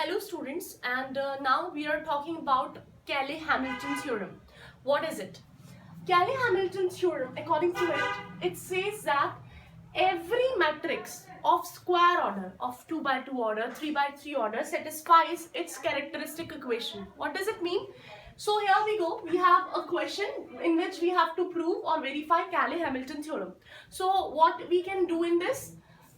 Hello students, and now we are talking about Cayley-Hamilton theorem. What is it? Cayley-Hamilton theorem, according to it, it says that every matrix of square order, of 2 by 2 order, 3 by 3 order satisfies its characteristic equation. What does it mean? So here we go. We have a question in which we have to prove or verify Cayley-Hamilton theorem. So what we can do in this?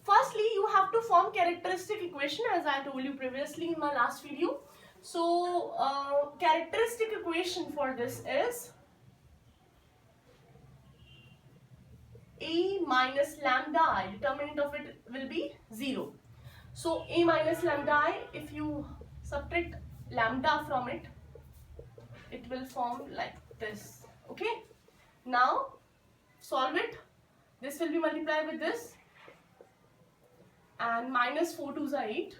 Firstly, you have to form characteristic equation as I told you previously in my last video. So, characteristic equation for this is A minus lambda I, determinant of it will be 0. So, A minus lambda I, if you subtract lambda from it, it will form like this. Okay. Now, solve it. This will be multiplied with this. And minus 4 2s are 8,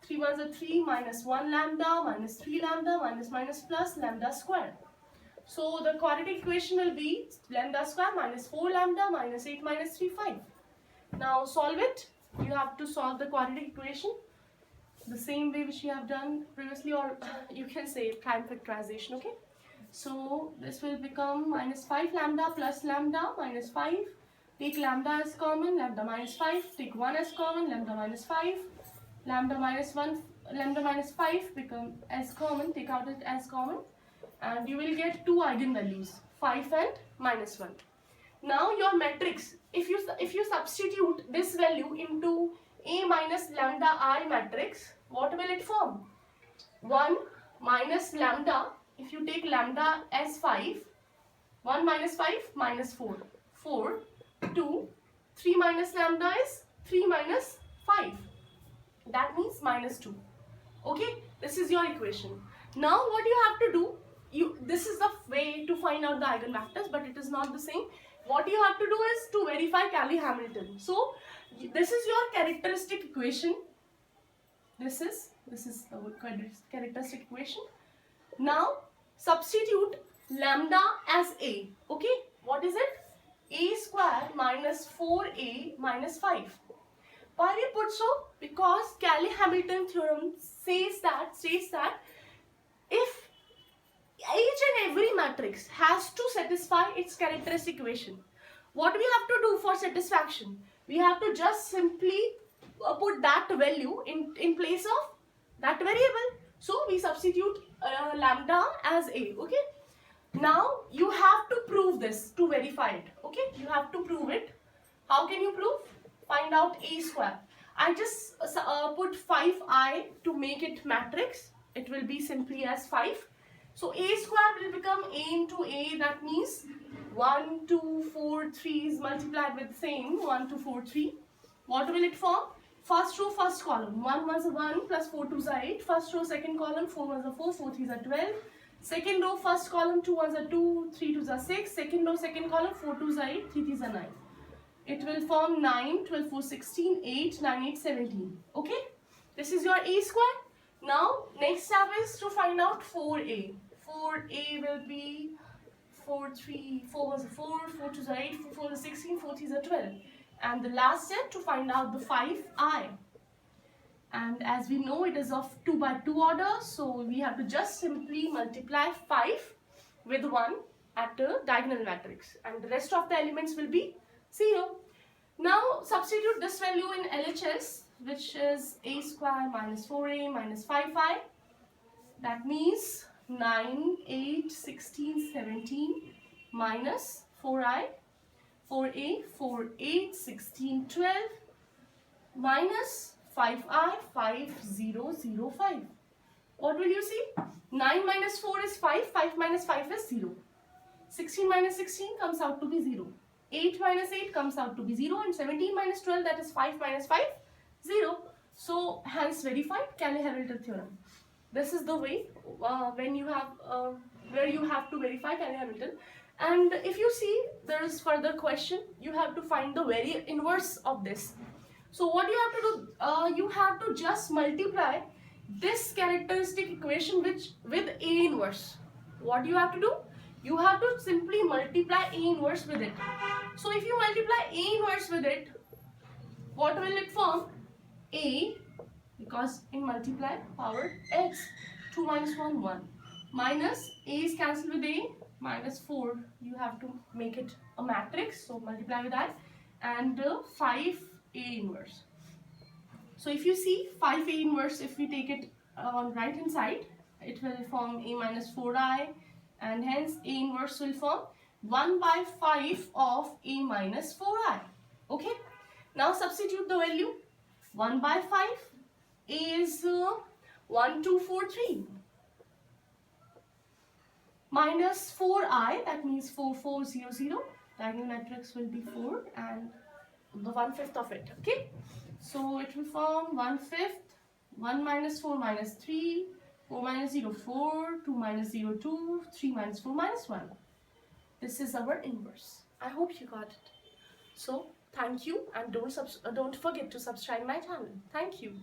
3 1s are 3, minus 1 lambda, minus 3 lambda, minus plus lambda square. So the quadratic equation will be lambda square minus 4 lambda minus 8 minus 3 5. Now solve it. You have to solve the quadratic equation the same way which you have done previously, or you can say prime factorization. Okay. So this will become minus 5 lambda plus lambda minus 5. Take lambda as common, lambda minus 5, take 1 as common, lambda minus 5, lambda minus 1, lambda minus 5 become as common, take out it as common, and you will get two eigenvalues, 5 and minus 1. Now your matrix, if you substitute this value into A minus lambda I matrix, what will it form? 1 minus lambda, if you take lambda as 5, 1 minus 5 minus 4, 4, 2, 3 minus lambda is 3 minus 5. That means minus 2. Okay, this is your equation. Now what you have to do, this is the way to find out the eigenvectors, but it is not the same. What you have to do is to verify Cayley-Hamilton. So this is your characteristic equation. This is the characteristic equation. Now substitute lambda as A. Okay, what is it? A square minus 4A minus 5. Why we put so? Because Cayley-Hamilton theorem says that if each and every matrix has to satisfy its characteristic equation, what we have to do for satisfaction? We have to just simply put that value in place of that variable. So we substitute lambda as A. Okay. Now you have to prove this to verify it. Okay, you have to prove it. How can you prove? Find out A square. I just put 5i to make it matrix. It will be simply as 5. So A square will become A into A. That means 1, 2, 4, 3 is multiplied with same 1, 2, 4, 3. What will it form? First row, first column. 1 1 is 1 plus 4 2s are 8. First row, second column. 4 1 is 4, 4 3s are 12. Second row, first column, 2 1s are 2, 3 2s are 6. Second row, second column, 4 2s are 8, 3 3s are 9. It will form 9, 12, 4, 16, 8, 9, 8, 17. Okay? This is your A square. Now, next step is to find out 4A. 4A will be 4 1s are 4, 4 2s are 8, 4 4s are 16, 4 3s are 12. And the last step to find out the 5I. And as we know, it is of 2 by 2 order, so we have to just simply multiply 5 with 1 at the diagonal matrix, and the rest of the elements will be 0. Now substitute this value in LHS, which is A square minus 4A minus 5I. That means 9, 8, 16, 17 minus 4I, 4A, 4, 8, 16, 12 minus 5i, 5, 0, 0, 5. What will you see? 9 minus 4 is 5, 5 minus 5 is 0. 16 minus 16 comes out to be 0. 8 minus 8 comes out to be 0, and 17 minus 12, that is 5 minus 5, 0. So hence verified Cayley-Hamilton theorem. This is the way when you have where you have to verify Cayley-Hamilton. And if you see there is further question, you have to find the very inverse of this. So what you have to do, you have to just multiply this characteristic equation with A inverse. What do you have to do? You have to simply multiply A inverse with it. So if you multiply A inverse with it, what will it form? A, because because in multiply power x. 2 minus 1, 1. Minus a is cancelled with a, minus 4. You have to make it a matrix, so multiply with that. And 5 a inverse. So if you see 5 a inverse, if we take it on right hand side, it will form a minus 4i, and hence a inverse will form 1 by 5 of a minus 4i. Okay, now substitute the value. 1 by 5 is 1, 2, 4, 3. Minus 4i, that means 4, 4, 0, 0. Diagonal matrix will be 4 and the 1/5 of it. Okay, so it will form 1/5. 1 minus 4 minus 3. 4 minus 0, 4. 2 minus 0, 2. 3 minus 4 minus 1. This is our inverse. I hope you got it. So thank you, and don't forget to subscribe my channel. Thank you.